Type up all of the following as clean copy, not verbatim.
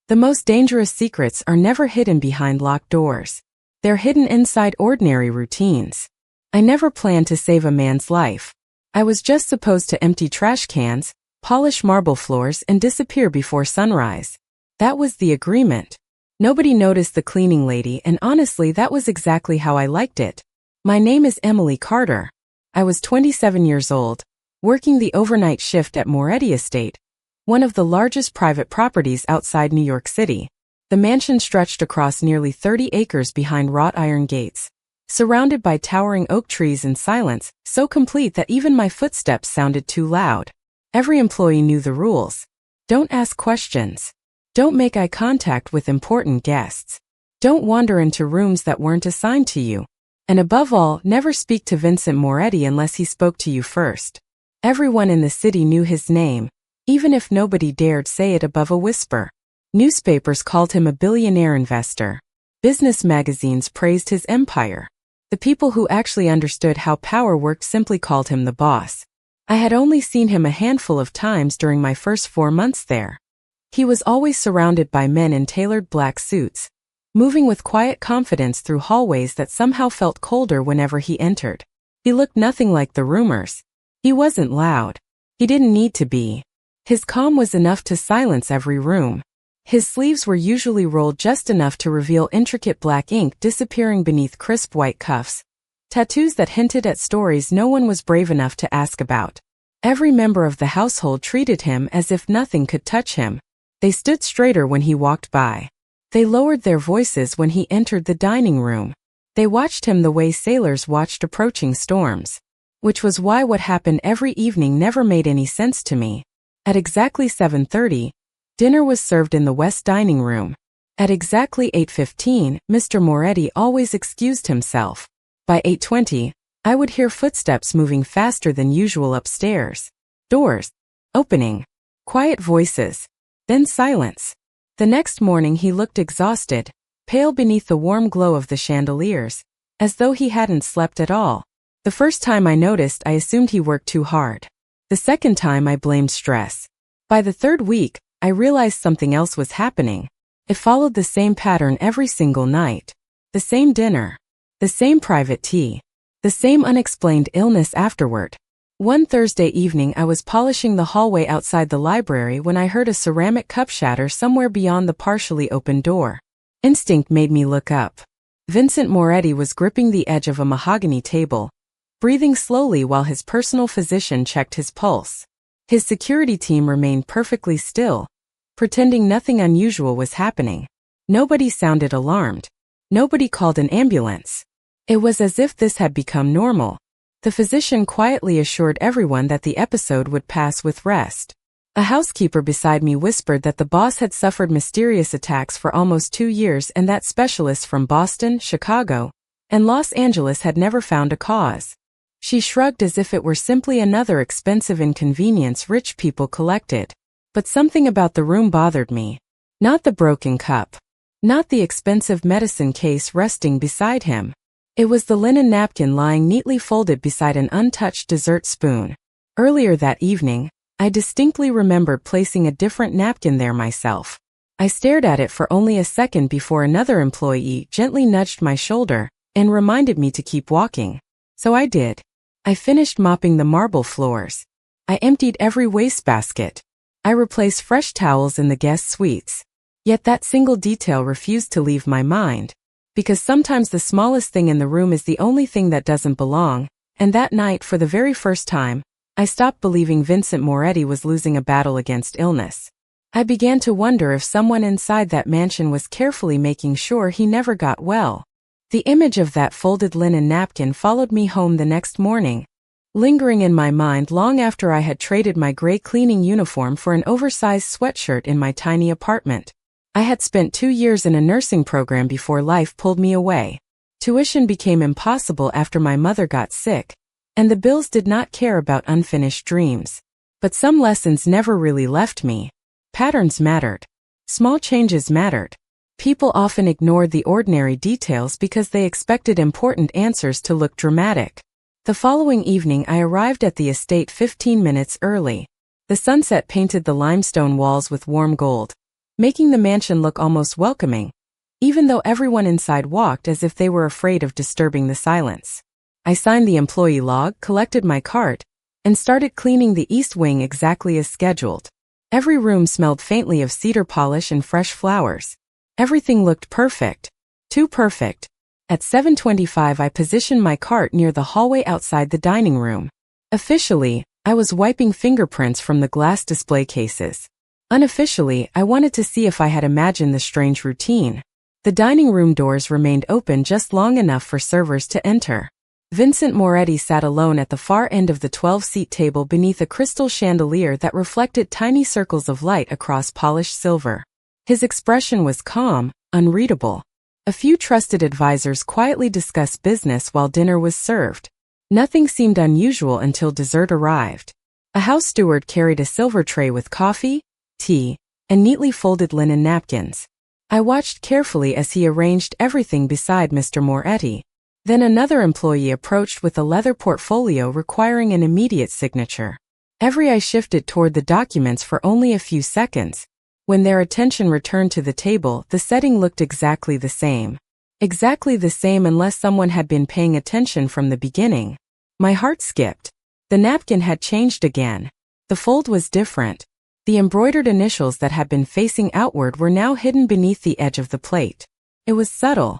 The most dangerous secrets are never hidden behind locked doors. They're hidden inside ordinary routines. I never planned to save a man's life. I was just supposed to empty trash cans, polish marble floors, and disappear before sunrise. That was the agreement. Nobody noticed the cleaning lady, and honestly, that was exactly how I liked it. My name is Emily Carter. I was 27 years old, working the overnight shift at Moretti Estate, one of the largest private properties outside New York City. The mansion stretched across nearly 30 acres behind wrought iron gates, surrounded by towering oak trees and silence so complete that even my footsteps sounded too loud. Every employee knew the rules. Don't ask questions. Don't make eye contact with important guests. Don't wander into rooms that weren't assigned to you. And above all, never speak to Vincent Moretti unless he spoke to you first. Everyone in the city knew his name, even if nobody dared say it above a whisper. Newspapers called him a billionaire investor. Business magazines praised his empire. The people who actually understood how power worked simply called him the boss. I had only seen him a handful of times during my first 4 months there. He was always surrounded by men in tailored black suits, moving with quiet confidence through hallways that somehow felt colder whenever he entered. He looked nothing like the rumors. He wasn't loud. He didn't need to be. His calm was enough to silence every room. His sleeves were usually rolled just enough to reveal intricate black ink disappearing beneath crisp white cuffs, tattoos that hinted at stories no one was brave enough to ask about. Every member of the household treated him as if nothing could touch him. They stood straighter when he walked by. They lowered their voices when he entered the dining room. They watched him the way sailors watched approaching storms. Which was why what happened every evening never made any sense to me. At exactly 7:30, dinner was served in the west dining room. At exactly 8:15, Mr. Moretti always excused himself. By 8:20, I would hear footsteps moving faster than usual upstairs. Doors opening. Quiet voices. Then silence. The next morning he looked exhausted, pale beneath the warm glow of the chandeliers, as though he hadn't slept at all. The first time I noticed, I assumed he worked too hard. The second time I blamed stress. By the third week, I realized something else was happening. It followed the same pattern every single night. The same dinner. The same private tea. The same unexplained illness afterward. One Thursday evening I was polishing the hallway outside the library when I heard a ceramic cup shatter somewhere beyond the partially open door. Instinct made me look up. Vincent Moretti was gripping the edge of a mahogany table, breathing slowly while his personal physician checked his pulse. His security team remained perfectly still, pretending nothing unusual was happening. Nobody sounded alarmed. Nobody called an ambulance. It was as if this had become normal. The physician quietly assured everyone that the episode would pass with rest. A housekeeper beside me whispered that the boss had suffered mysterious attacks for almost 2 years and that specialists from Boston, Chicago, and Los Angeles had never found a cause. She shrugged as if it were simply another expensive inconvenience rich people collected. But something about the room bothered me. Not the broken cup. Not the expensive medicine case resting beside him. It was the linen napkin lying neatly folded beside an untouched dessert spoon. Earlier that evening, I distinctly remembered placing a different napkin there myself. I stared at it for only a second before another employee gently nudged my shoulder and reminded me to keep walking. So I did. I finished mopping the marble floors. I emptied every wastebasket. I replaced fresh towels in the guest suites. Yet that single detail refused to leave my mind. Because sometimes the smallest thing in the room is the only thing that doesn't belong, and that night, for the very first time, I stopped believing Vincent Moretti was losing a battle against illness. I began to wonder if someone inside that mansion was carefully making sure he never got well. The image of that folded linen napkin followed me home the next morning, lingering in my mind long after I had traded my gray cleaning uniform for an oversized sweatshirt in my tiny apartment. I had spent 2 years in a nursing program before life pulled me away. Tuition became impossible after my mother got sick, and the bills did not care about unfinished dreams. But some lessons never really left me. Patterns mattered. Small changes mattered. People often ignored the ordinary details because they expected important answers to look dramatic. The following evening I arrived at the estate 15 minutes early. The sunset painted the limestone walls with warm gold, making the mansion look almost welcoming, even though everyone inside walked as if they were afraid of disturbing the silence. I signed the employee log, collected my cart, and started cleaning the east wing exactly as scheduled. Every room smelled faintly of cedar polish and fresh flowers. Everything looked perfect. Too perfect. At 7:25 I positioned my cart near the hallway outside the dining room. Officially, I was wiping fingerprints from the glass display cases. Unofficially, I wanted to see if I had imagined the strange routine. The dining room doors remained open just long enough for servers to enter. Vincent Moretti sat alone at the far end of the 12-seat table beneath a crystal chandelier that reflected tiny circles of light across polished silver. His expression was calm, unreadable. A few trusted advisors quietly discussed business while dinner was served. Nothing seemed unusual until dessert arrived. A house steward carried a silver tray with coffee, tea, and neatly folded linen napkins. I watched carefully as he arranged everything beside Mr. Moretti. Then another employee approached with a leather portfolio requiring an immediate signature. Every eye shifted toward the documents for only a few seconds. When their attention returned to the table, the setting looked exactly the same. Exactly the same unless someone had been paying attention from the beginning. My heart skipped. The napkin had changed again. The fold was different. The embroidered initials that had been facing outward were now hidden beneath the edge of the plate. It was subtle.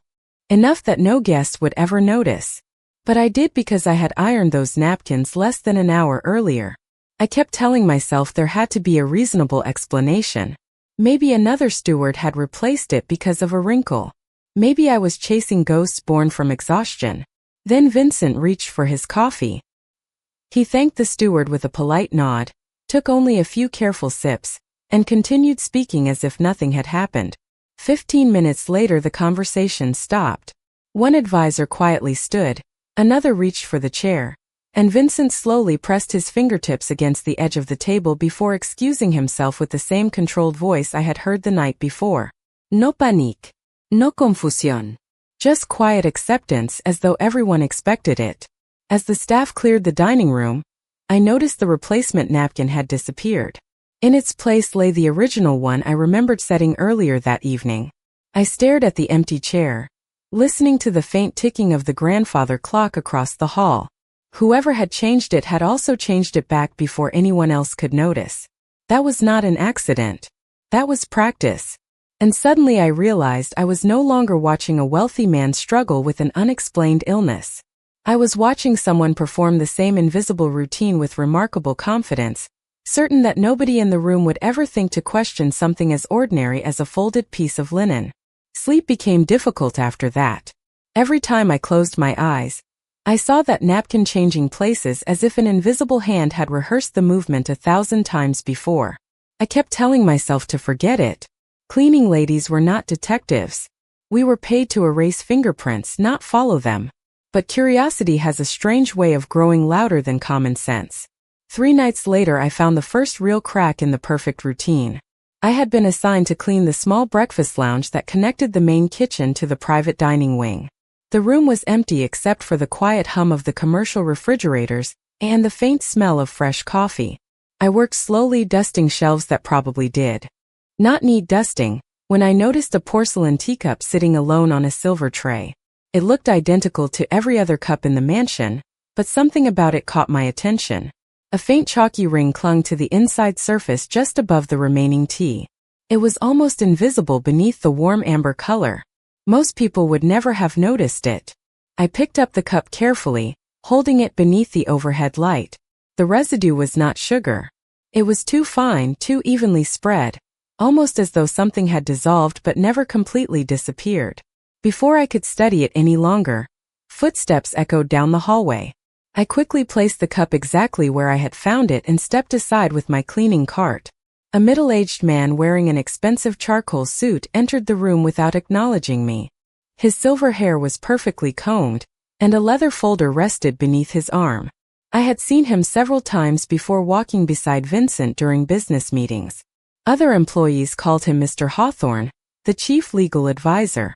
Enough that no guest would ever notice. But I did because I had ironed those napkins less than an hour earlier. I kept telling myself there had to be a reasonable explanation. Maybe another steward had replaced it because of a wrinkle. Maybe I was chasing ghosts born from exhaustion. Then Vincent reached for his coffee. He thanked the steward with a polite nod, took only a few careful sips, and continued speaking as if nothing had happened. 15 minutes later the conversation stopped. One advisor quietly stood, another reached for the chair, and Vincent slowly pressed his fingertips against the edge of the table before excusing himself with the same controlled voice I had heard the night before. No panique. No confusión. Just quiet acceptance as though everyone expected it. As the staff cleared the dining room, I noticed the replacement napkin had disappeared. In its place lay the original one I remembered setting earlier that evening. I stared at the empty chair, listening to the faint ticking of the grandfather clock across the hall. Whoever had changed it had also changed it back before anyone else could notice. That was not an accident. That was practice. And suddenly I realized I was no longer watching a wealthy man struggle with an unexplained illness. I was watching someone perform the same invisible routine with remarkable confidence, certain that nobody in the room would ever think to question something as ordinary as a folded piece of linen. Sleep became difficult after that. Every time I closed my eyes, I saw that napkin changing places as if an invisible hand had rehearsed the movement 1,000 times before. I kept telling myself to forget it. Cleaning ladies were not detectives. We were paid to erase fingerprints, not follow them. But curiosity has a strange way of growing louder than common sense. 3 nights later I found the first real crack in the perfect routine. I had been assigned to clean the small breakfast lounge that connected the main kitchen to the private dining wing. The room was empty except for the quiet hum of the commercial refrigerators and the faint smell of fresh coffee. I worked slowly, dusting shelves that probably did not need dusting, when I noticed a porcelain teacup sitting alone on a silver tray. It looked identical to every other cup in the mansion, but something about it caught my attention. A faint chalky ring clung to the inside surface just above the remaining tea. It was almost invisible beneath the warm amber color. Most people would never have noticed it. I picked up the cup carefully, holding it beneath the overhead light. The residue was not sugar. It was too fine, too evenly spread, almost as though something had dissolved but never completely disappeared. Before I could study it any longer, footsteps echoed down the hallway. I quickly placed the cup exactly where I had found it and stepped aside with my cleaning cart. A middle-aged man wearing an expensive charcoal suit entered the room without acknowledging me. His silver hair was perfectly combed, and a leather folder rested beneath his arm. I had seen him several times before walking beside Vincent during business meetings. Other employees called him Mr. Hawthorne, the chief legal advisor.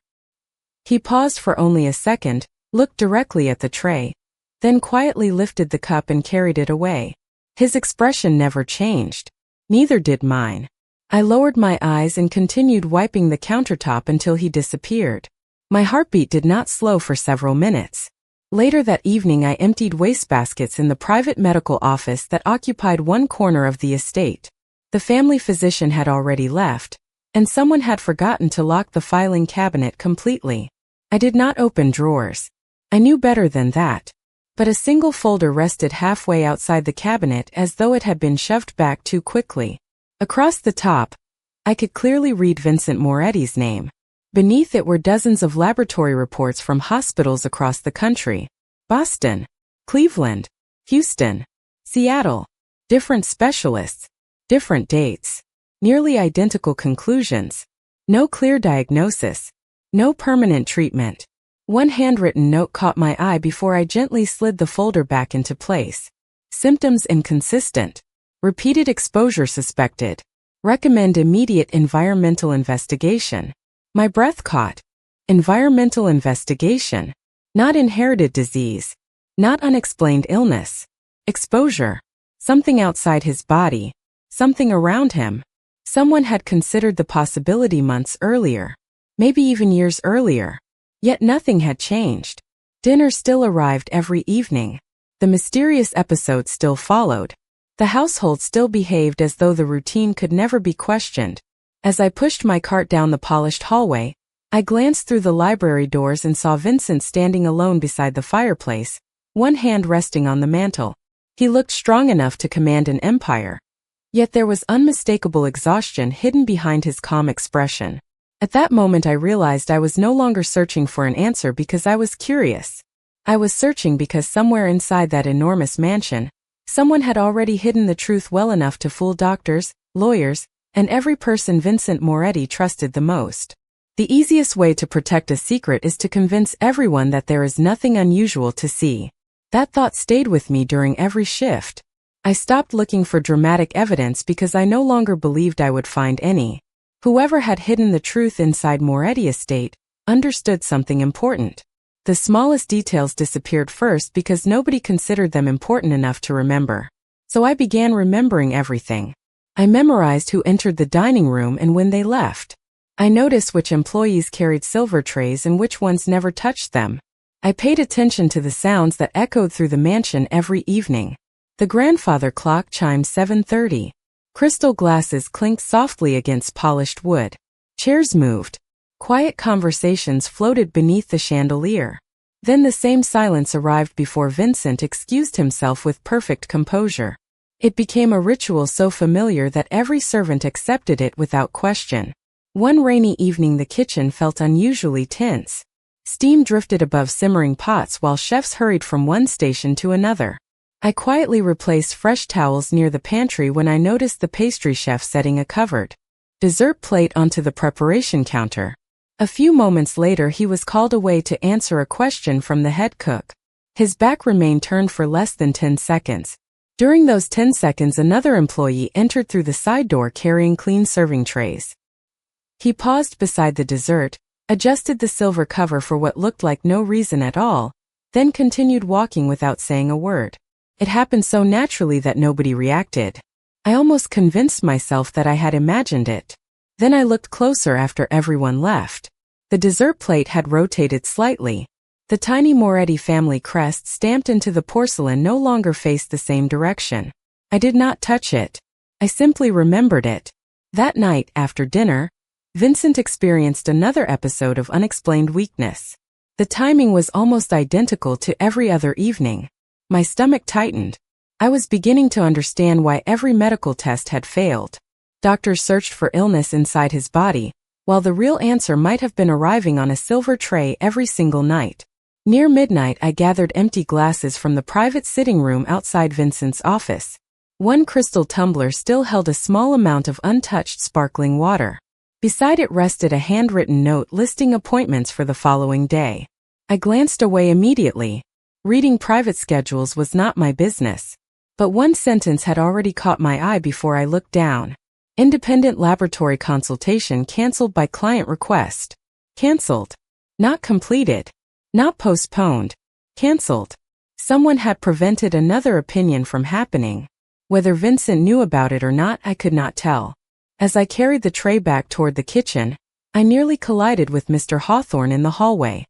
He paused for only a second, looked directly at the tray, then quietly lifted the cup and carried it away. His expression never changed. Neither did mine. I lowered my eyes and continued wiping the countertop until he disappeared. My heartbeat did not slow for several minutes. Later that evening I emptied wastebaskets in the private medical office that occupied one corner of the estate. The family physician had already left, and someone had forgotten to lock the filing cabinet completely. I did not open drawers. I knew better than that. But a single folder rested halfway outside the cabinet as though it had been shoved back too quickly. Across the top, I could clearly read Vincent Moretti's name. Beneath it were dozens of laboratory reports from hospitals across the country. Boston, Cleveland, Houston, Seattle. Different specialists, different dates, nearly identical conclusions. No clear diagnosis, no permanent treatment. One handwritten note caught my eye before I gently slid the folder back into place. Symptoms inconsistent. Repeated exposure suspected. Recommend immediate environmental investigation. My breath caught. Environmental investigation. Not inherited disease. Not unexplained illness. Exposure. Something outside his body. Something around him. Someone had considered the possibility months earlier. Maybe even years earlier. Yet nothing had changed. Dinner still arrived every evening. The mysterious episodes still followed. The household still behaved as though the routine could never be questioned. As I pushed my cart down the polished hallway, I glanced through the library doors and saw Vincent standing alone beside the fireplace, one hand resting on the mantel. He looked strong enough to command an empire. Yet there was unmistakable exhaustion hidden behind his calm expression. At that moment I realized I was no longer searching for an answer because I was curious. I was searching because somewhere inside that enormous mansion, someone had already hidden the truth well enough to fool doctors, lawyers, and every person Vincent Moretti trusted the most. The easiest way to protect a secret is to convince everyone that there is nothing unusual to see. That thought stayed with me during every shift. I stopped looking for dramatic evidence because I no longer believed I would find any. Whoever had hidden the truth inside Moretti estate understood something important. The smallest details disappeared first because nobody considered them important enough to remember. So I began remembering everything. I memorized who entered the dining room and when they left. I noticed which employees carried silver trays and which ones never touched them. I paid attention to the sounds that echoed through the mansion every evening. The grandfather clock chimed 7:30. Crystal glasses clinked softly against polished wood. Chairs moved. Quiet conversations floated beneath the chandelier. Then the same silence arrived before Vincent excused himself with perfect composure. It became a ritual so familiar that every servant accepted it without question. One rainy evening the kitchen felt unusually tense. Steam drifted above simmering pots while chefs hurried from one station to another. I quietly replaced fresh towels near the pantry when I noticed the pastry chef setting a covered dessert plate onto the preparation counter. A few moments later he was called away to answer a question from the head cook. His back remained turned for less than 10 seconds. During those 10 seconds another employee entered through the side door carrying clean serving trays. He paused beside the dessert, adjusted the silver cover for what looked like no reason at all, then continued walking without saying a word. It happened so naturally that nobody reacted. I almost convinced myself that I had imagined it. Then I looked closer after everyone left. The dessert plate had rotated slightly. The tiny Moretti family crest stamped into the porcelain no longer faced the same direction. I did not touch it. I simply remembered it. That night, after dinner, Vincent experienced another episode of unexplained weakness. The timing was almost identical to every other evening. My stomach tightened. I was beginning to understand why every medical test had failed. Doctors searched for illness inside his body, while the real answer might have been arriving on a silver tray every single night. Near midnight I gathered empty glasses from the private sitting room outside Vincent's office. One crystal tumbler still held a small amount of untouched sparkling water. Beside it rested a handwritten note listing appointments for the following day. I glanced away immediately. Reading private schedules was not my business. But one sentence had already caught my eye before I looked down. Independent laboratory consultation canceled by client request. Canceled. Not completed. Not postponed. Canceled. Someone had prevented another opinion from happening. Whether Vincent knew about it or not, I could not tell. As I carried the tray back toward the kitchen, I nearly collided with Mr. Hawthorne in the hallway.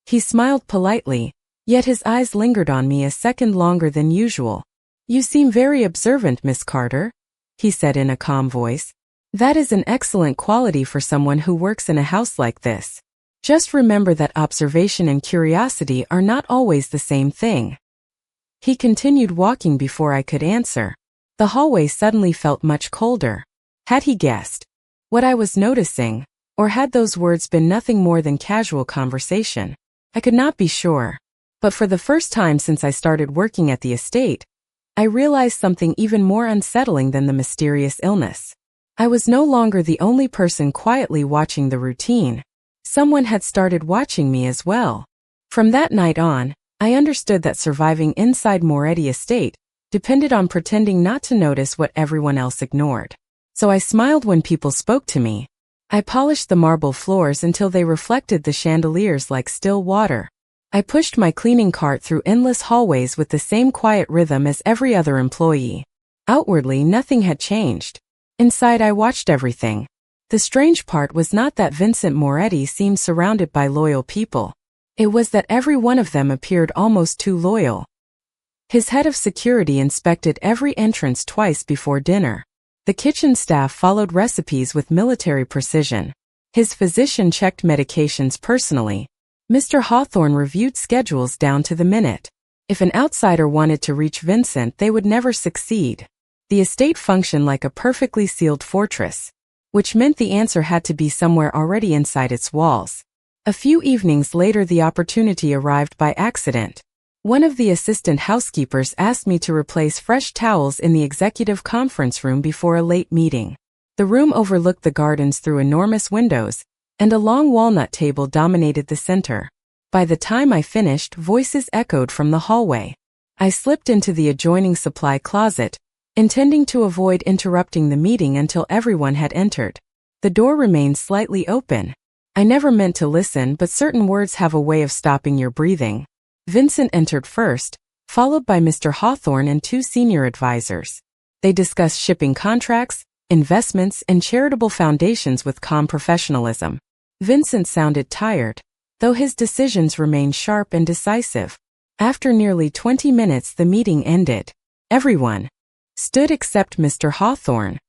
He smiled politely, yet his eyes lingered on me a second longer than usual. "You seem very observant, Miss Carter," he said in a calm voice. "That is an excellent quality for someone who works in a house like this. Just remember that observation and curiosity are not always the same thing." He continued walking before I could answer. The hallway suddenly felt much colder. Had he guessed what I was noticing, or had those words been nothing more than casual conversation? I could not be sure. But for the first time since I started working at the estate, I realized something even more unsettling than the mysterious illness. I was no longer the only person quietly watching the routine. Someone had started watching me as well. From that night on, I understood that surviving inside Moretti Estate depended on pretending not to notice what everyone else ignored. So I smiled when people spoke to me. I polished the marble floors until they reflected the chandeliers like still water. I pushed my cleaning cart through endless hallways with the same quiet rhythm as every other employee. Outwardly, nothing had changed. Inside, I watched everything. The strange part was not that Vincent Moretti seemed surrounded by loyal people. It was that every one of them appeared almost too loyal. His head of security inspected every entrance twice before dinner. The kitchen staff followed recipes with military precision. His physician checked medications personally. Mr. Hawthorne reviewed schedules down to the minute. If an outsider wanted to reach Vincent, they would never succeed. The estate functioned like a perfectly sealed fortress, which meant the answer had to be somewhere already inside its walls. A few evenings later, the opportunity arrived by accident. One of the assistant housekeepers asked me to replace fresh towels in the executive conference room before a late meeting. The room overlooked the gardens through enormous windows, and a long walnut table dominated the center. By the time I finished, voices echoed from the hallway. I slipped into the adjoining supply closet, intending to avoid interrupting the meeting until everyone had entered. The door remained slightly open. I never meant to listen, but certain words have a way of stopping your breathing. Vincent entered first, followed by Mr. Hawthorne and two senior advisors. They discussed shipping contracts, investments, and charitable foundations with calm professionalism. Vincent sounded tired, though his decisions remained sharp and decisive. After nearly 20 minutes, the meeting ended. Everyone stood except Mr. Hawthorne.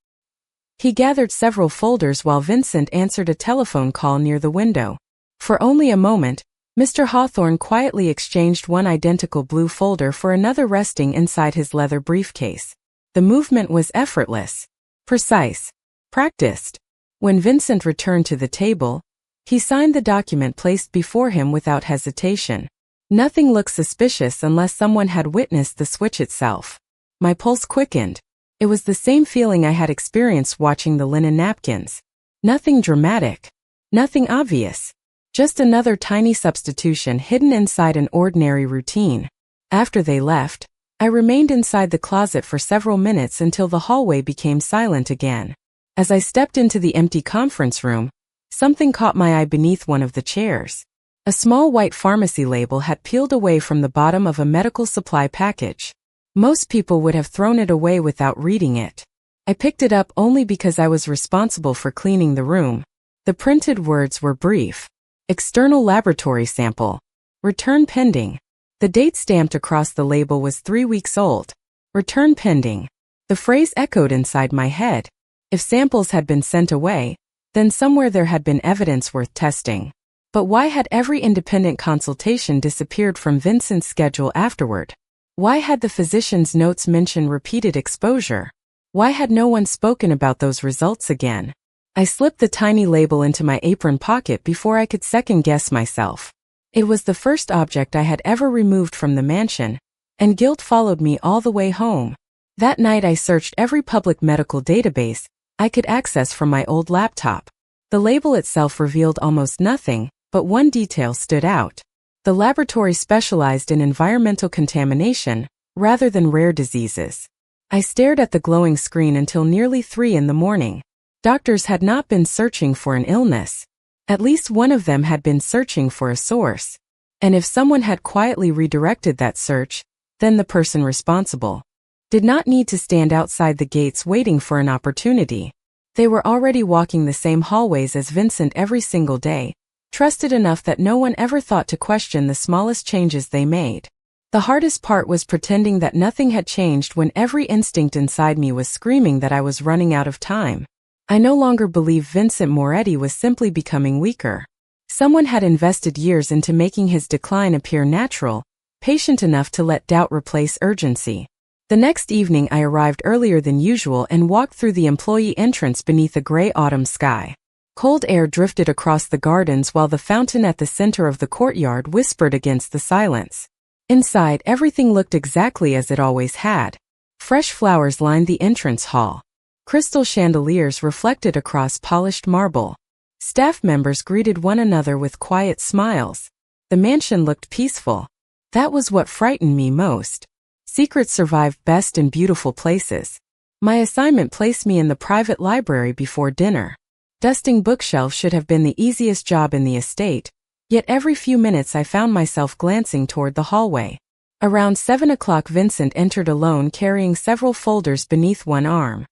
He gathered several folders while Vincent answered a telephone call near the window. For only a moment, Mr. Hawthorne quietly exchanged one identical blue folder for another resting inside his leather briefcase. The movement was effortless, precise, practiced. When Vincent returned to the table, he signed the document placed before him without hesitation. Nothing looked suspicious unless someone had witnessed the switch itself. My pulse quickened. It was the same feeling I had experienced watching the linen napkins. Nothing dramatic, nothing obvious. Just another tiny substitution hidden inside an ordinary routine. After they left, I remained inside the closet for several minutes until the hallway became silent again. As I stepped into the empty conference room, something caught my eye beneath one of the chairs. A small white pharmacy label had peeled away from the bottom of a medical supply package. Most people would have thrown it away without reading it. I picked it up only because I was responsible for cleaning the room. The printed words were brief. External laboratory sample. Return pending. The date stamped across the label was 3 weeks old. Return pending. The phrase echoed inside my head. If samples had been sent away, then somewhere there had been evidence worth testing. But why had every independent consultation disappeared from Vincent's schedule afterward? Why had the physician's notes mention repeated exposure? Why had no one spoken about those results again? I slipped the tiny label into my apron pocket before I could second-guess myself. It was the first object I had ever removed from the mansion, and guilt followed me all the way home. That night I searched every public medical database I could access from my old laptop. The label itself revealed almost nothing, but one detail stood out. The laboratory specialized in environmental contamination, rather than rare diseases. I stared at the glowing screen until nearly 3 in the morning. Doctors had not been searching for an illness. At least one of them had been searching for a source. And if someone had quietly redirected that search, then the person responsible did not need to stand outside the gates waiting for an opportunity. They were already walking the same hallways as Vincent every single day, trusted enough that no one ever thought to question the smallest changes they made. The hardest part was pretending that nothing had changed when every instinct inside me was screaming that I was running out of time. I no longer believed Vincent Moretti was simply becoming weaker. Someone had invested years into making his decline appear natural, patient enough to let doubt replace urgency. The next evening I arrived earlier than usual and walked through the employee entrance beneath a gray autumn sky. Cold air drifted across the gardens while the fountain at the center of the courtyard whispered against the silence. Inside, everything looked exactly as it always had. Fresh flowers lined the entrance hall. Crystal chandeliers reflected across polished marble. Staff members greeted one another with quiet smiles. The mansion looked peaceful. That was what frightened me most. Secrets survive best in beautiful places. My assignment placed me in the private library before dinner. Dusting bookshelves should have been the easiest job in the estate, yet every few minutes I found myself glancing toward the hallway. Around 7 o'clock Vincent entered alone carrying several folders beneath one arm.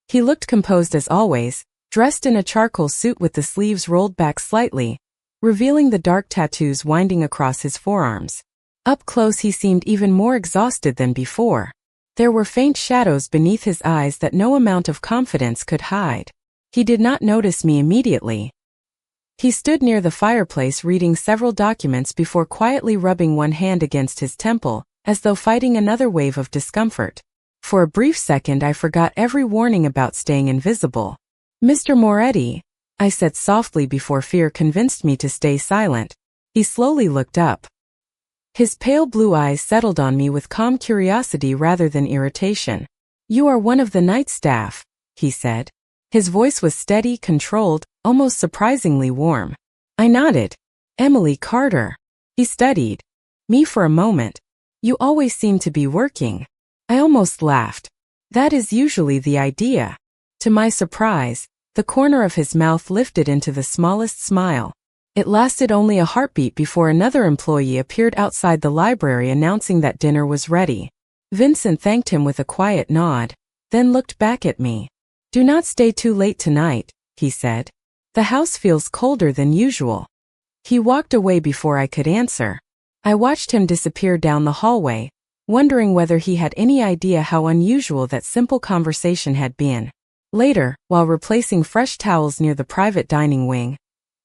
He looked composed as always, dressed in a charcoal suit with the sleeves rolled back slightly, revealing the dark tattoos winding across his forearms. Up close he seemed even more exhausted than before. There were faint shadows beneath his eyes that no amount of confidence could hide. He did not notice me immediately. He stood near the fireplace reading several documents before quietly rubbing one hand against his temple, as though fighting another wave of discomfort. For a brief second I forgot every warning about staying invisible. "Mr. Moretti," I said softly before fear convinced me to stay silent. He slowly looked up. His pale blue eyes settled on me with calm curiosity rather than irritation. "You are one of the night staff," he said. His voice was steady, controlled, almost surprisingly warm. I nodded. "Emily Carter." He studied me for a moment. "You always seem to be working." I almost laughed. "That is usually the idea." To my surprise, the corner of his mouth lifted into the smallest smile. It lasted only a heartbeat before another employee appeared outside the library announcing that dinner was ready. Vincent thanked him with a quiet nod, then looked back at me. "Do not stay too late tonight," he said. "The house feels colder than usual." He walked away before I could answer. I watched him disappear down the hallway, wondering whether he had any idea how unusual that simple conversation had been. Later, while replacing fresh towels near the private dining wing,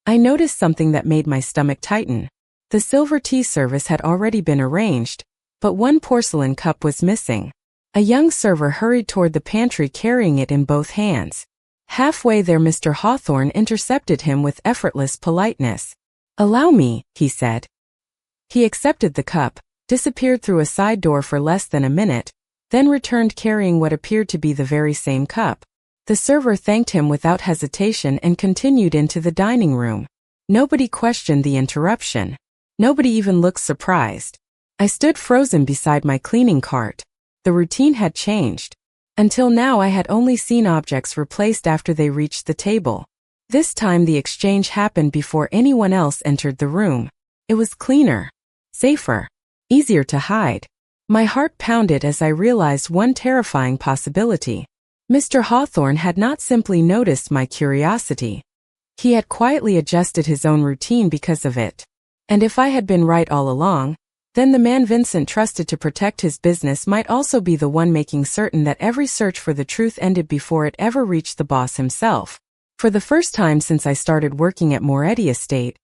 I noticed something that made my stomach tighten. The silver tea service had already been arranged, but one porcelain cup was missing. A young server hurried toward the pantry carrying it in both hands. Halfway there Mr. Hawthorne intercepted him with effortless politeness. "Allow me," he said. He accepted the cup, disappeared through a side door for less than a minute, then returned carrying what appeared to be the very same cup. The server thanked him without hesitation and continued into the dining room. Nobody questioned the interruption. Nobody even looked surprised. I stood frozen beside my cleaning cart. The routine had changed. Until now I had only seen objects replaced after they reached the table. This time the exchange happened before anyone else entered the room. It was cleaner, safer, easier to hide. My heart pounded as I realized one terrifying possibility. Mr. Hawthorne had not simply noticed my curiosity. He had quietly adjusted his own routine because of it. And if I had been right all along, then the man Vincent trusted to protect his business might also be the one making certain that every search for the truth ended before it ever reached the boss himself. For the first time since I started working at Moretti Estate,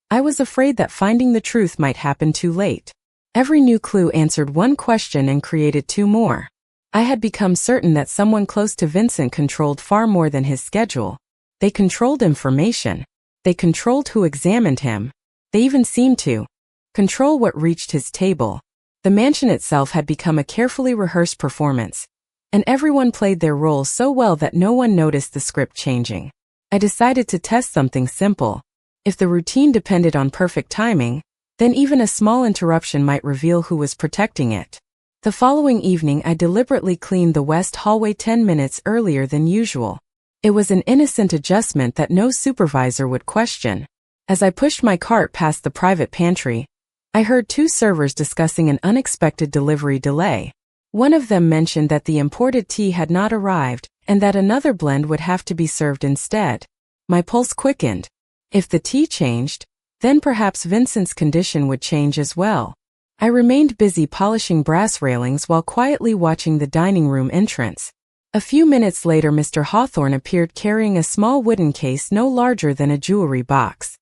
I was afraid that finding the truth might happen too late. Every new clue answered one question and created two more. I had become certain that someone close to Vincent controlled far more than his schedule. They controlled information. They controlled who examined him. They even seemed to control what reached his table. The mansion itself had become a carefully rehearsed performance, and everyone played their role so well that no one noticed the script changing. I decided to test something simple. If the routine depended on perfect timing, then even a small interruption might reveal who was protecting it. The following evening I deliberately cleaned the west hallway 10 minutes earlier than usual. It was an innocent adjustment that no supervisor would question. As I pushed my cart past the private pantry, I heard two servers discussing an unexpected delivery delay. One of them mentioned that the imported tea had not arrived, and that another blend would have to be served instead. My pulse quickened. If the tea changed, then perhaps Vincent's condition would change as well. I remained busy polishing brass railings while quietly watching the dining room entrance. A few minutes later, Mr. Hawthorne appeared carrying a small wooden case no larger than a jewelry box.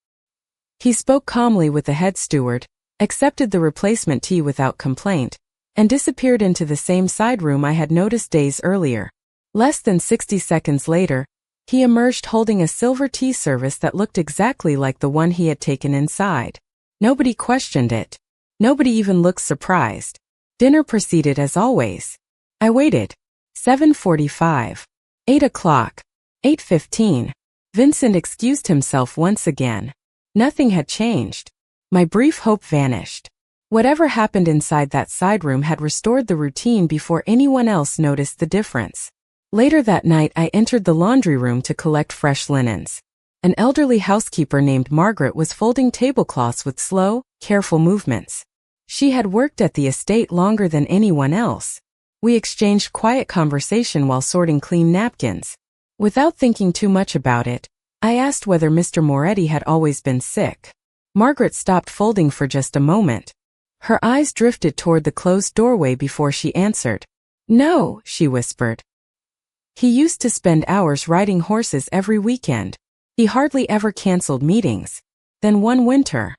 He spoke calmly with the head steward, accepted the replacement tea without complaint, and disappeared into the same side room I had noticed days earlier. Less than 60 seconds later, he emerged holding a silver tea service that looked exactly like the one he had taken inside. Nobody questioned it. Nobody even looked surprised. Dinner proceeded as always. I waited. 7:45. 8 o'clock. 8:15. Vincent excused himself once again. Nothing had changed. My brief hope vanished. Whatever happened inside that side room had restored the routine before anyone else noticed the difference. Later that night, I entered the laundry room to collect fresh linens. An elderly housekeeper named Margaret was folding tablecloths with slow, careful movements. She had worked at the estate longer than anyone else. We exchanged quiet conversation while sorting clean napkins. Without thinking too much about it, I asked whether Mr. Moretti had always been sick. Margaret stopped folding for just a moment. Her eyes drifted toward the closed doorway before she answered. "No," she whispered. "He used to spend hours riding horses every weekend. He hardly ever canceled meetings. Then one winter,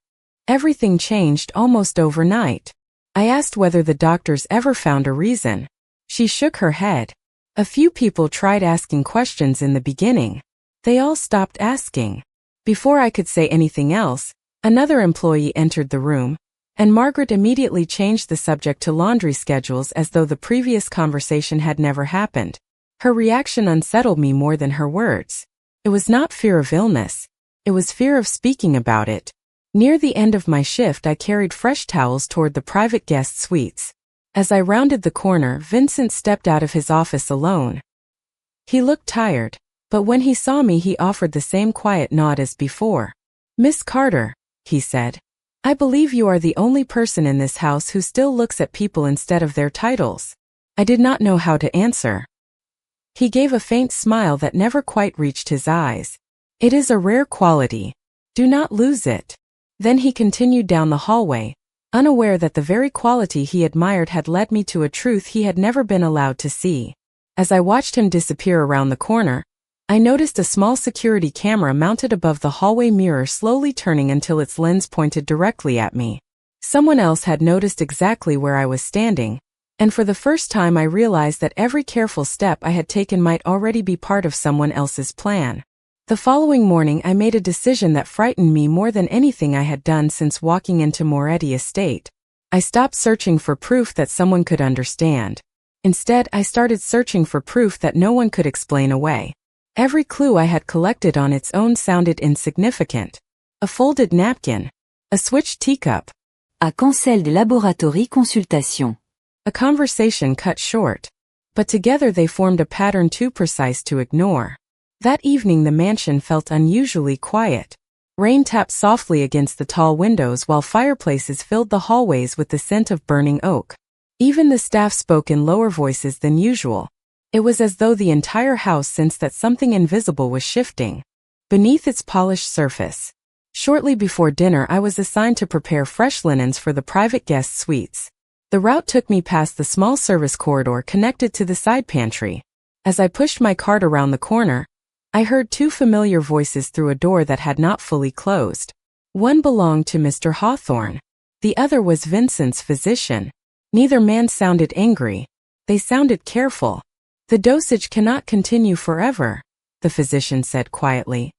everything changed almost overnight. I asked whether the doctors ever found a reason. She shook her head. A few people tried asking questions in the beginning. They all stopped asking. Before I could say anything else, another employee entered the room, and Margaret immediately changed the subject to laundry schedules as though the previous conversation had never happened. Her reaction unsettled me more than her words. It was not fear of illness. It was fear of speaking about it. Near the end of my shift, I carried fresh towels toward the private guest suites. As I rounded the corner, Vincent stepped out of his office alone. He looked tired, but when he saw me, he offered the same quiet nod as before. "Miss Carter," he said, "I believe you are the only person in this house who still looks at people instead of their titles." I did not know how to answer. He gave a faint smile that never quite reached his eyes. "It is a rare quality. Do not lose it." Then he continued down the hallway, unaware that the very quality he admired had led me to a truth he had never been allowed to see. As I watched him disappear around the corner, I noticed a small security camera mounted above the hallway mirror slowly turning until its lens pointed directly at me. Someone else had noticed exactly where I was standing, and for the first time I realized that every careful step I had taken might already be part of someone else's plan. The following morning I made a decision that frightened me more than anything I had done since walking into Moretti Estate. I stopped searching for proof that someone could understand. Instead, I started searching for proof that no one could explain away. Every clue I had collected on its own sounded insignificant. A folded napkin. A switched teacup. À cancel de laboratory consultation. A conversation cut short. But together they formed a pattern too precise to ignore. That evening the mansion felt unusually quiet. Rain tapped softly against the tall windows while fireplaces filled the hallways with the scent of burning oak. Even the staff spoke in lower voices than usual. It was as though the entire house sensed that something invisible was shifting beneath its polished surface. Shortly before dinner, I was assigned to prepare fresh linens for the private guest suites. The route took me past the small service corridor connected to the side pantry. As I pushed my cart around the corner, I heard two familiar voices through a door that had not fully closed. One belonged to Mr. Hawthorne. The other was Vincent's physician. Neither man sounded angry. They sounded careful. "The dosage cannot continue forever," the physician said quietly.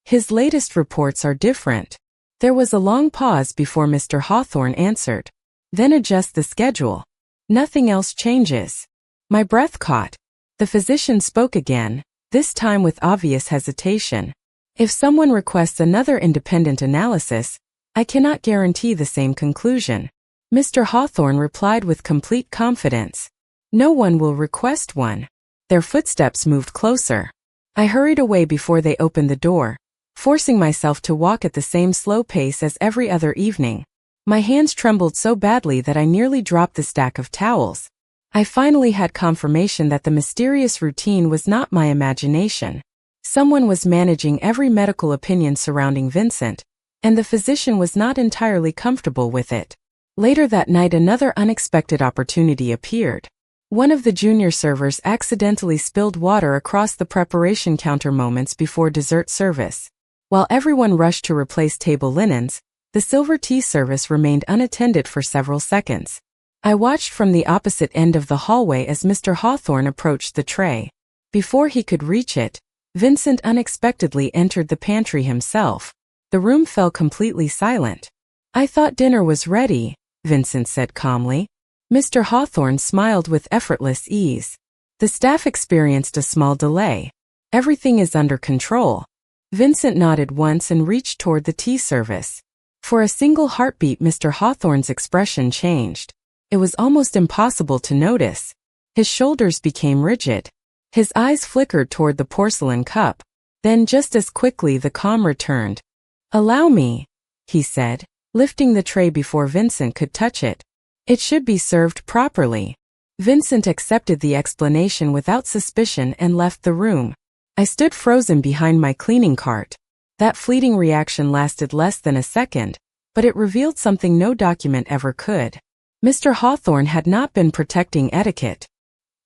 "His latest reports are different." There was a long pause before Mr. Hawthorne answered. "Then adjust the schedule. Nothing else changes." My breath caught. The physician spoke again, this time with obvious hesitation. "If someone requests another independent analysis, I cannot guarantee the same conclusion." Mr. Hawthorne replied with complete confidence. "No one will request one." Their footsteps moved closer. I hurried away before they opened the door, forcing myself to walk at the same slow pace as every other evening. My hands trembled so badly that I nearly dropped the stack of towels. I finally had confirmation that the mysterious routine was not my imagination. Someone was managing every medical opinion surrounding Vincent, and the physician was not entirely comfortable with it. Later that night, another unexpected opportunity appeared. One of the junior servers accidentally spilled water across the preparation counter moments before dessert service. While everyone rushed to replace table linens, the silver tea service remained unattended for several seconds. I watched from the opposite end of the hallway as Mr. Hawthorne approached the tray. Before he could reach it, Vincent unexpectedly entered the pantry himself. The room fell completely silent. "I thought dinner was ready," Vincent said calmly. Mr. Hawthorne smiled with effortless ease. "The staff experienced a small delay. Everything is under control." Vincent nodded once and reached toward the tea service. For a single heartbeat, Mr. Hawthorne's expression changed. It was almost impossible to notice. His shoulders became rigid. His eyes flickered toward the porcelain cup. Then just as quickly the calm returned. "Allow me," he said, lifting the tray before Vincent could touch it. "It should be served properly." Vincent accepted the explanation without suspicion and left the room. I stood frozen behind my cleaning cart. That fleeting reaction lasted less than a second, but it revealed something no document ever could. Mr. Hawthorne had not been protecting etiquette.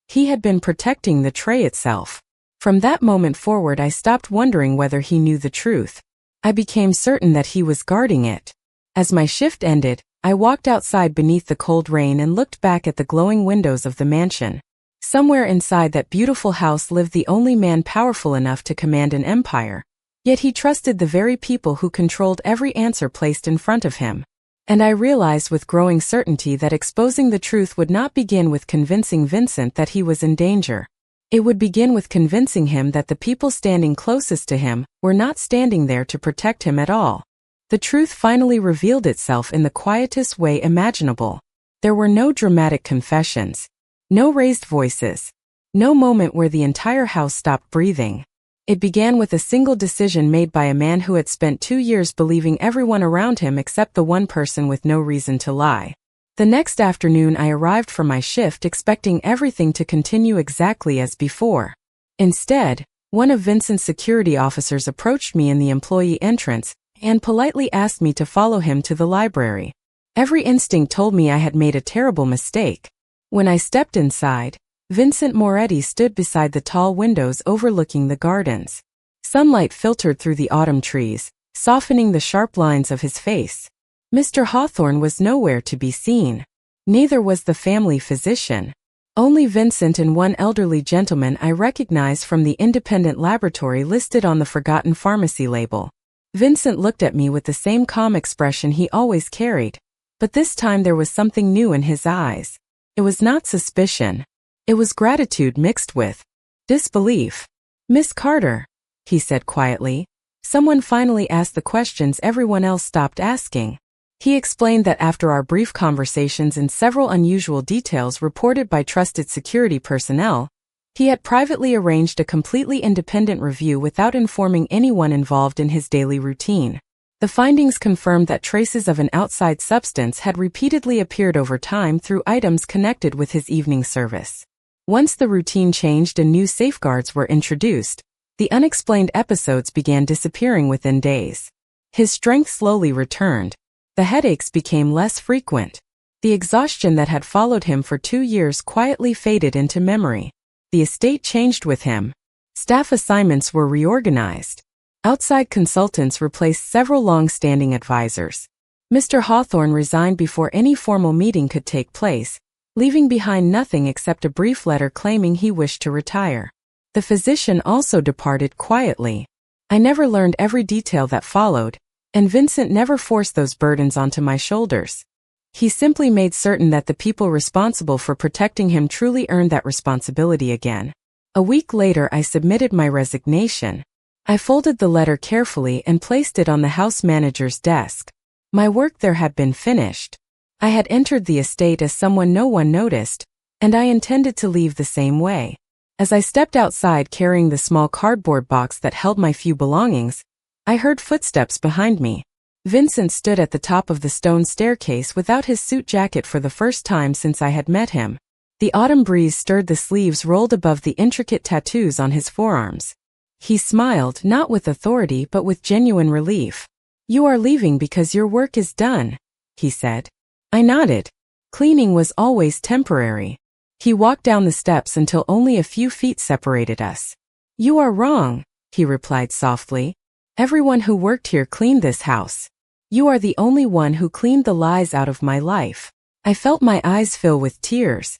He had been protecting the tray itself. From that moment forward, I stopped wondering whether he knew the truth. I became certain that he was guarding it. As my shift ended, I walked outside beneath the cold rain and looked back at the glowing windows of the mansion. Somewhere inside that beautiful house lived the only man powerful enough to command an empire. Yet he trusted the very people who controlled every answer placed in front of him. And I realized with growing certainty that exposing the truth would not begin with convincing Vincent that he was in danger. It would begin with convincing him that the people standing closest to him were not standing there to protect him at all. The truth finally revealed itself in the quietest way imaginable. There were no dramatic confessions, no raised voices, no moment where the entire house stopped breathing. It began with a single decision made by a man who had spent 2 years believing everyone around him except the one person with no reason to lie. The next afternoon I arrived for my shift expecting everything to continue exactly as before. Instead, one of Vincent's security officers approached me in the employee entrance and politely asked me to follow him to the library. Every instinct told me I had made a terrible mistake. When I stepped inside, Vincent Moretti stood beside the tall windows overlooking the gardens. Sunlight filtered through the autumn trees, softening the sharp lines of his face. Mr. Hawthorne was nowhere to be seen. Neither was the family physician. Only Vincent and one elderly gentleman I recognized from the independent laboratory listed on the forgotten pharmacy label. Vincent looked at me with the same calm expression he always carried, but this time there was something new in his eyes. It was not suspicion. It was gratitude mixed with disbelief. "Miss Carter," he said quietly. Someone finally asked the questions everyone else stopped asking. He explained that after our brief conversations and several unusual details reported by trusted security personnel, he had privately arranged a completely independent review without informing anyone involved in his daily routine. The findings confirmed that traces of an outside substance had repeatedly appeared over time through items connected with his evening service. Once the routine changed and new safeguards were introduced, the unexplained episodes began disappearing within days. His strength slowly returned. The headaches became less frequent. The exhaustion that had followed him for 2 years quietly faded into memory. The estate changed with him. Staff assignments were reorganized. Outside consultants replaced several long-standing advisors. Mr. Hawthorne resigned before any formal meeting could take place, leaving behind nothing except a brief letter claiming he wished to retire. The physician also departed quietly. I never learned every detail that followed, and Vincent never forced those burdens onto my shoulders. He simply made certain that the people responsible for protecting him truly earned that responsibility again. A week later I submitted my resignation. I folded the letter carefully and placed it on the house manager's desk. My work there had been finished. I had entered the estate as someone no one noticed, and I intended to leave the same way. As I stepped outside carrying the small cardboard box that held my few belongings, I heard footsteps behind me. Vincent stood at the top of the stone staircase without his suit jacket for the first time since I had met him. The autumn breeze stirred the sleeves rolled above the intricate tattoos on his forearms. He smiled, not with authority but with genuine relief. "You are leaving because your work is done," he said. I nodded. Cleaning was always temporary. He walked down the steps until only a few feet separated us. "You are wrong," he replied softly. "Everyone who worked here cleaned this house. You are the only one who cleaned the lies out of my life." I felt my eyes fill with tears.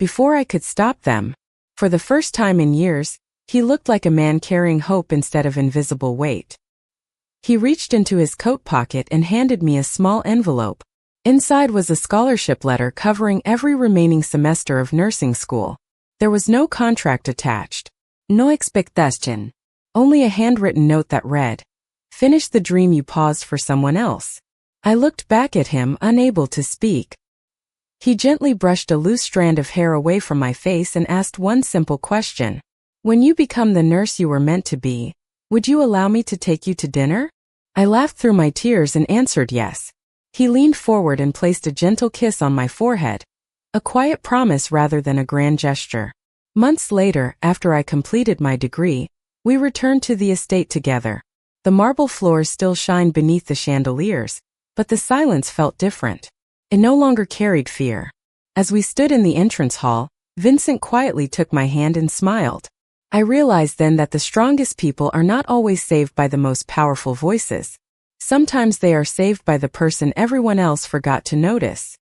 Before I could stop them, for the first time in years, he looked like a man carrying hope instead of invisible weight. He reached into his coat pocket and handed me a small envelope. Inside was a scholarship letter covering every remaining semester of nursing school. There was no contract attached. No expectation. Only a handwritten note that read, "Finish the dream you paused for someone else." I looked back at him, unable to speak. He gently brushed a loose strand of hair away from my face and asked one simple question. "When you become the nurse you were meant to be, would you allow me to take you to dinner?" I laughed through my tears and answered yes. He leaned forward and placed a gentle kiss on my forehead, a quiet promise rather than a grand gesture. Months later, after I completed my degree, we returned to the estate together. The marble floors still shined beneath the chandeliers, but the silence felt different. It no longer carried fear. As we stood in the entrance hall, Vincent quietly took my hand and smiled. I realized then that the strongest people are not always saved by the most powerful voices. Sometimes they are saved by the person everyone else forgot to notice.